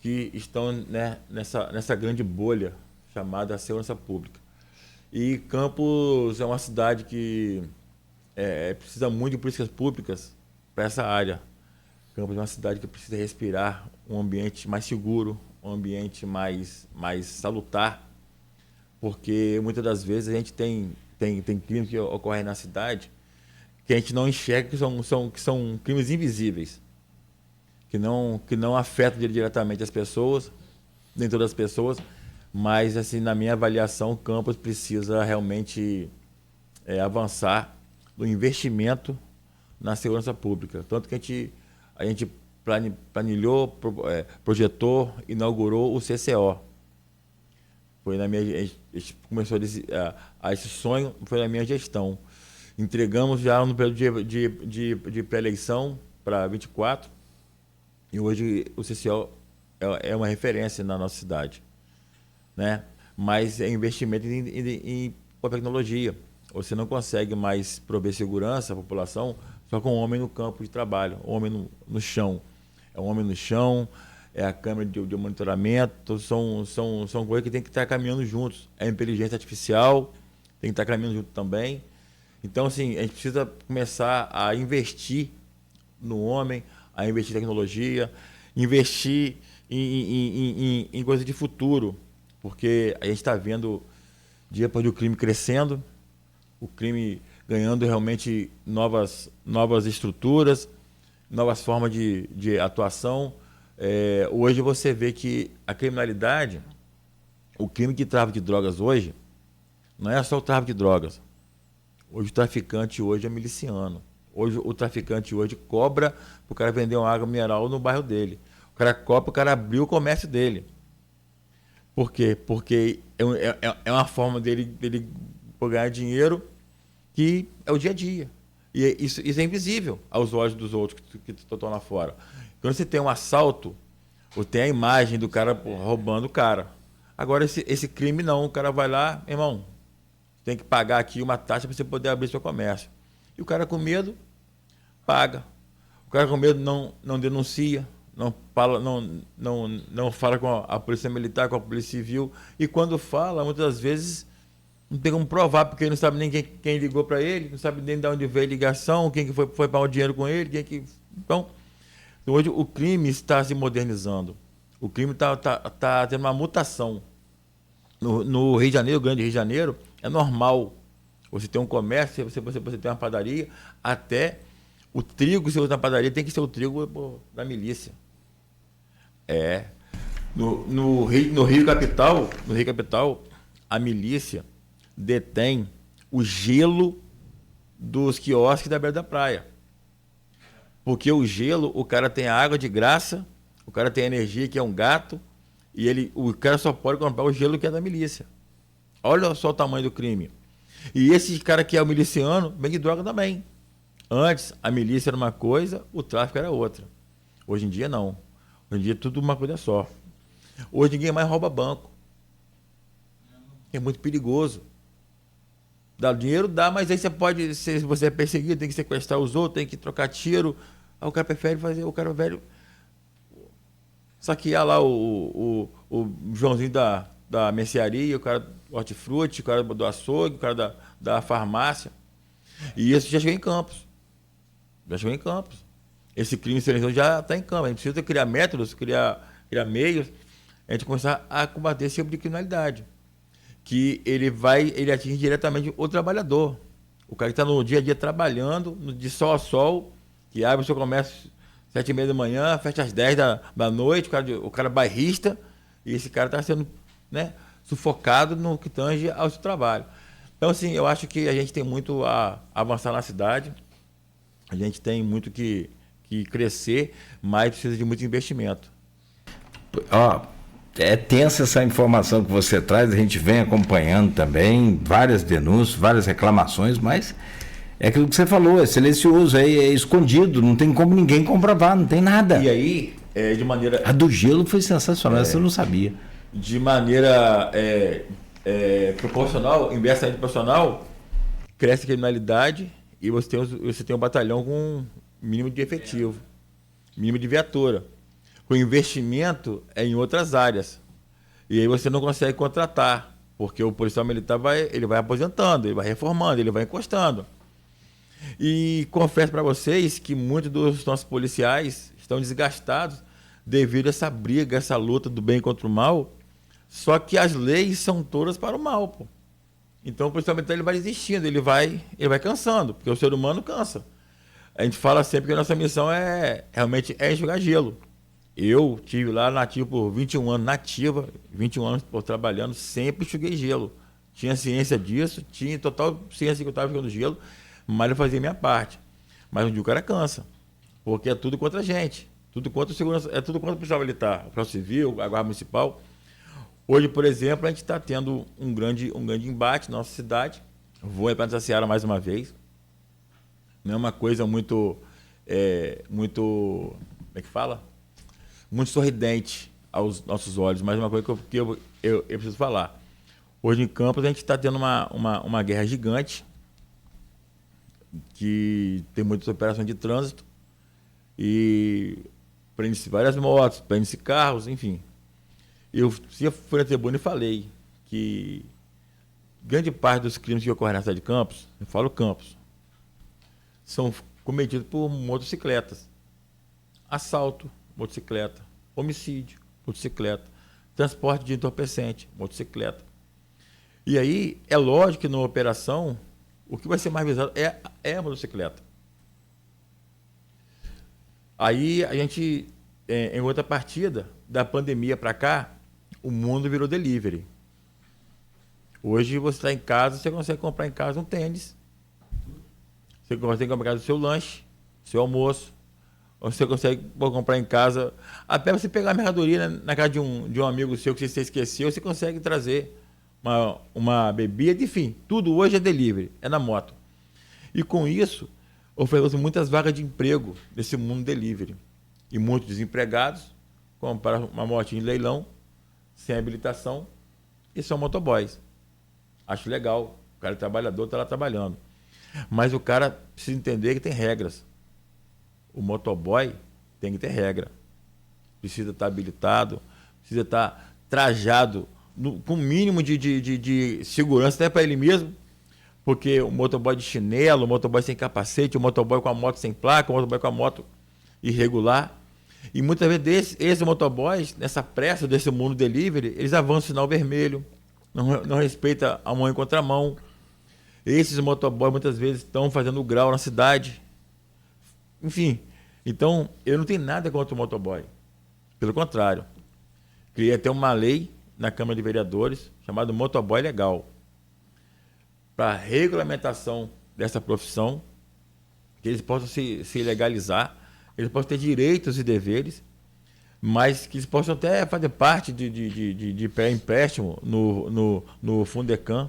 que estão, né, nessa grande bolha chamada segurança pública. E Campos é uma cidade que precisa muito de políticas públicas para essa área. Campos é uma cidade que precisa respirar um ambiente mais seguro, um ambiente mais salutar, porque muitas das vezes a gente tem crimes que ocorrem na cidade que a gente não enxerga, que são crimes invisíveis, que não afetam diretamente as pessoas, nem todas as pessoas, mas, assim, na minha avaliação, Campos precisa realmente avançar no investimento na segurança pública. Tanto que a gente planilhou, projetou, inaugurou o CCO. A gente começou esse sonho, foi na minha gestão. Entregamos já no período de pré-eleição para 24, e hoje o CCO é uma referência na nossa cidade. Né? Mas é investimento em tecnologia. Você não consegue mais prover segurança à população só com um homem no campo de trabalho, um homem no chão. É um homem no chão, é a câmera de monitoramento, são coisas que tem que estar caminhando juntos. É a inteligência artificial, tem que estar caminhando junto também. Então, assim, a gente precisa começar a investir no homem, a investir em tecnologia, investir em coisas de futuro, porque a gente está vendo dia após dia o crime crescendo, o crime ganhando realmente novas estruturas, novas formas de atuação. Hoje você vê que a criminalidade, o crime de tráfico de drogas hoje, não é só o tráfico de drogas. Hoje o traficante hoje é miliciano. Hoje o traficante hoje cobra para o cara vender uma água mineral no bairro dele. O cara cobra para o cara abrir o comércio dele. Por quê? Porque é uma forma dele ganhar dinheiro que é o dia a dia. E isso é invisível aos olhos dos outros que estão lá fora. Quando você tem um assalto, ou tem a imagem do cara roubando o cara. Agora, esse crime não. O cara vai lá, irmão, tem que pagar aqui uma taxa para você poder abrir seu comércio. E o cara com medo, paga. O cara com medo não denuncia, não fala com a polícia militar, com a polícia civil. E quando fala, muitas vezes Não tem como provar, porque ele não sabe nem quem ligou para ele, não sabe nem de onde veio a ligação, quem que foi pagar o dinheiro com ele, Então, hoje o crime está se modernizando. O crime está tendo uma mutação. No Rio de Janeiro, Grande Rio de Janeiro, é normal você ter um comércio, você ter uma padaria, até o trigo que você usa na padaria tem que ser o trigo da milícia. No Rio Capital, a milícia detém o gelo dos quiosques da beira da praia. Porque o gelo, o cara tem a água de graça, o cara tem a energia, que é um gato, e o cara só pode comprar o gelo que é da milícia. Olha só o tamanho do crime. E esse cara que é o miliciano, vende droga também. Antes, a milícia era uma coisa, o tráfico era outra. Hoje em dia, não. Hoje em dia, tudo uma coisa só. Hoje, ninguém mais rouba banco. É muito perigoso. Dá dinheiro, dá, mas aí se você é perseguido, tem que sequestrar os outros, tem que trocar tiro. Aí o cara prefere fazer, o cara velho... saquear lá o Joãozinho da mercearia, o cara do hortifruti, o cara do açougue, o cara da farmácia. E isso já chegou em Campos. Esse crime silencioso já está em Campos. A gente precisa criar métodos, criar meios, a gente começar a combater esse tipo de criminalidade. Que ele atinge diretamente o trabalhador. O cara que está no dia a dia trabalhando, de sol a sol, que abre o seu comércio 7h30 da manhã, fecha às 10 da noite, o cara bairrista, e esse cara está sendo, né, sufocado no que tange ao seu trabalho. Então, assim, eu acho que a gente tem muito a avançar na cidade, a gente tem muito que crescer, mas precisa de muito investimento. É tensa essa informação que você traz, a gente vem acompanhando também, várias denúncias, várias reclamações, mas é aquilo que você falou, é silencioso, é escondido, não tem como ninguém comprovar, não tem nada. E aí, de maneira... A do gelo foi sensacional, essa eu não sabia. De maneira proporcional, inversamente proporcional, cresce a criminalidade e você tem um batalhão com mínimo de efetivo, mínimo de viatura. O investimento é em outras áreas. E aí você não consegue contratar, porque o policial militar vai aposentando, ele vai reformando, ele vai encostando. E confesso para vocês que muitos dos nossos policiais estão desgastados devido a essa briga, essa luta do bem contra o mal, só que as leis são todas para o mal, pô. Então o policial militar ele vai desistindo, ele vai cansando, porque o ser humano cansa. A gente fala sempre que a nossa missão realmente enxugar gelo. Eu tive lá na ativa por 21 anos, 21 anos trabalhando, sempre enxuguei gelo. Tinha ciência disso, tinha total ciência que eu estava jogando gelo, mas eu fazia a minha parte. Mas um dia o cara cansa, porque é tudo contra a gente, tudo contra a segurança, é tudo contra o policial militar, o policial civil, a guarda municipal. Hoje, por exemplo, a gente está tendo um grande embate na nossa cidade. Vou entrar nessa seara mais uma vez. Não é uma coisa muito, como é que fala? Muito sorridente aos nossos olhos, mas uma coisa que eu preciso falar. Hoje em Campos a gente está tendo uma guerra gigante, que tem muitas operações de trânsito, e prende-se várias motos, prende-se carros, enfim. Eu fui na tribuna e falei que grande parte dos crimes que ocorrem na cidade de Campos, eu falo Campos, são cometidos por motocicletas. Assalto, motocicleta, homicídio, motocicleta, transporte de entorpecente, motocicleta. E aí, é lógico que numa operação, o que vai ser mais visado é a motocicleta. Aí, a gente, em outra partida, da pandemia para cá, o mundo virou delivery. Hoje, você está em casa, você consegue comprar em casa um tênis, você consegue comprar em casa o seu lanche, seu almoço, você consegue comprar em casa, até você pegar a mercadoria na casa de um amigo seu que você esqueceu, você consegue trazer uma bebida, enfim, tudo hoje é delivery, é na moto. E com isso, oferece muitas vagas de emprego nesse mundo delivery. E muitos desempregados compraram uma motinha de leilão, sem habilitação, e são motoboys. Acho legal, o cara é trabalhador, está lá trabalhando. Mas o cara precisa entender que tem regras. O motoboy tem que ter regra. Precisa estar habilitado, precisa estar trajado com o mínimo de segurança até para ele mesmo, porque o motoboy de chinelo, o motoboy sem capacete, o motoboy com a moto sem placa, o motoboy com a moto irregular. E muitas vezes esses motoboys, nessa pressa desse mundo delivery, eles avançam o sinal vermelho, não respeita a mão em contramão. Esses motoboys muitas vezes estão fazendo grau na cidade. Enfim, então eu não tenho nada contra o motoboy. Pelo contrário, queria ter uma lei na Câmara de Vereadores chamada motoboy legal, para regulamentação dessa profissão, que eles possam se legalizar, eles possam ter direitos e deveres, mas que eles possam até fazer parte de pré-empréstimo no Fundecam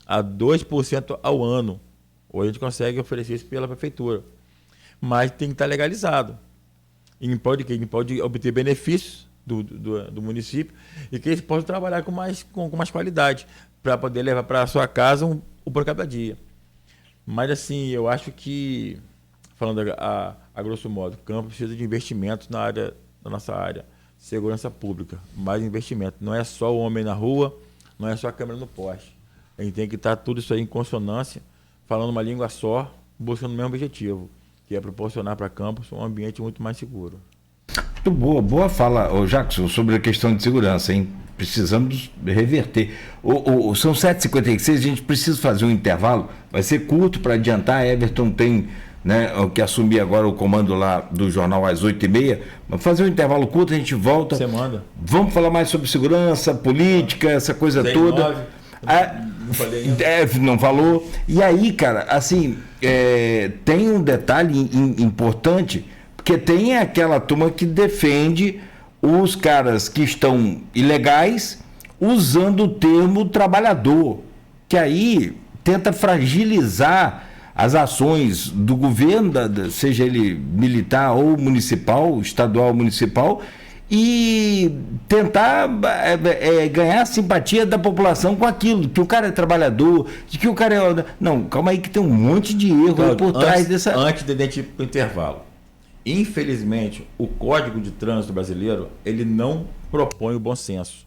a 2% ao ano. Hoje a gente consegue oferecer isso pela prefeitura, mas tem que estar legalizado. E não pode obter benefícios do município e que eles possam trabalhar com mais qualidade para poder levar para a sua casa o por cada dia. Mas assim, eu acho que, falando a grosso modo, o campo precisa de investimentos na nossa área, segurança pública, mais investimento. Não é só o homem na rua, não é só a câmera no poste. A gente tem que estar tudo isso aí em consonância, falando uma língua só, buscando o mesmo objetivo, que é proporcionar para Campos um ambiente muito mais seguro. Muito boa fala, Jackson, sobre a questão de segurança, hein? Precisamos reverter. São 7h56, a gente precisa fazer um intervalo, vai ser curto para adiantar. Everton tem, né, que assumir agora o comando lá do jornal às 8h30. Vamos fazer um intervalo curto, a gente volta. Você manda. Vamos falar mais sobre segurança, política, essa coisa toda. Não falei ainda. Não falou. E aí, cara, assim, tem um detalhe importante, porque tem aquela turma que defende os caras que estão ilegais usando o termo trabalhador, que aí tenta fragilizar as ações do governo, seja ele militar ou municipal, estadual ou municipal, e tentar ganhar a simpatia da população com aquilo, que o cara é trabalhador, de que o cara é... Não, calma aí que tem um monte de erro aí por trás dessa... Antes de ir para o intervalo, infelizmente, o Código de Trânsito brasileiro, ele não propõe o bom senso.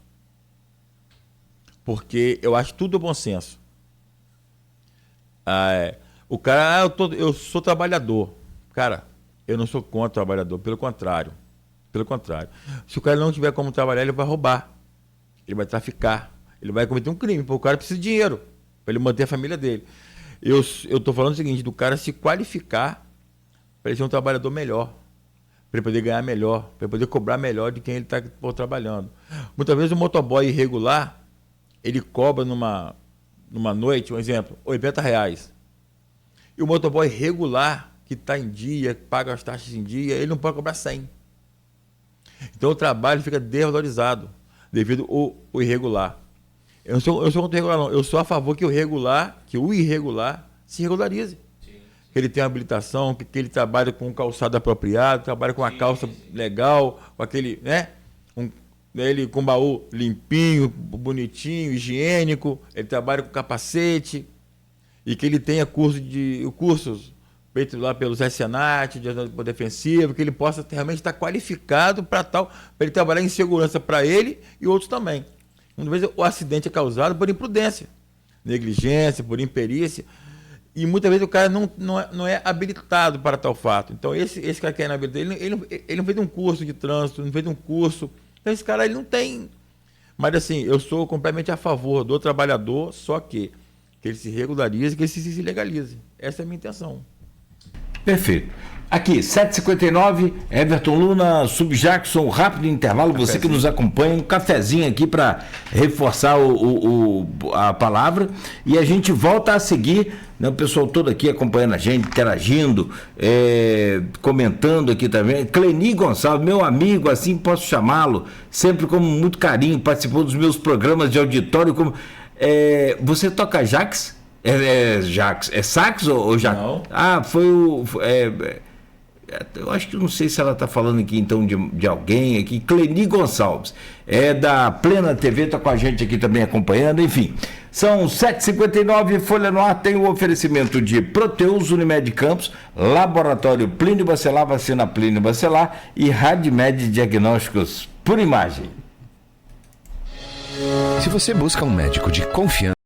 Porque eu acho tudo bom senso. O cara, eu sou trabalhador. Cara, eu não sou contra o trabalhador, pelo contrário. Se o cara não tiver como trabalhar, ele vai roubar. Ele vai traficar. Ele vai cometer um crime, porque o cara precisa de dinheiro para ele manter a família dele. Eu estou falando o seguinte, do cara se qualificar para ele ser um trabalhador melhor, para ele poder ganhar melhor, para ele poder cobrar melhor de quem ele está trabalhando. Muitas vezes o motoboy irregular, ele cobra numa noite, um exemplo, R$80. E o motoboy regular, que está em dia, que paga as taxas em dia, ele não pode cobrar 100. Então o trabalho fica desvalorizado devido ao irregular. Eu não sou contra o irregular, não. Eu sou a favor que o irregular se regularize. Que ele tenha habilitação, que ele trabalhe com um calçado apropriado, trabalhe com uma calça legal, com aquele, né? Ele com baú limpinho, bonitinho, higiênico, ele trabalha com capacete, e que ele tenha cursos feitos lá pelos Senat, de defensivo, que ele possa realmente estar qualificado para ele trabalhar em segurança para ele e outros também. Muitas vezes o acidente é causado por imprudência, negligência, por imperícia, e muitas vezes o cara não é habilitado para tal fato. Então esse cara que é inabilitado, ele não fez um curso de trânsito, não fez um curso. Então esse cara ele não tem. Mas assim, eu sou completamente a favor do trabalhador, só que ele se regularize, que ele se legalize. Essa é a minha intenção. Perfeito. Aqui, 7h59, Everton Luna, Subjackson, rápido intervalo, você que nos acompanha, um cafezinho aqui para reforçar a palavra, e a gente volta a seguir, né, o pessoal todo aqui acompanhando a gente, interagindo, comentando aqui também. Cleni Gonçalves, meu amigo, assim posso chamá-lo, sempre com muito carinho, participou dos meus programas de auditório. Você toca Jax? Jax, é sax ou Jax? Não. Foi o... eu acho que não sei se ela está falando aqui então de alguém aqui. Cleni Gonçalves, da Plena TV, está com a gente aqui também acompanhando. Enfim, são 7h59, Folha no Ar tem o oferecimento de Proteus, Unimed Campos, Laboratório Plínio Bacelar, Vacina Plínio Bacelar e Radmed Diagnósticos por Imagem. Se você busca um médico de confiança,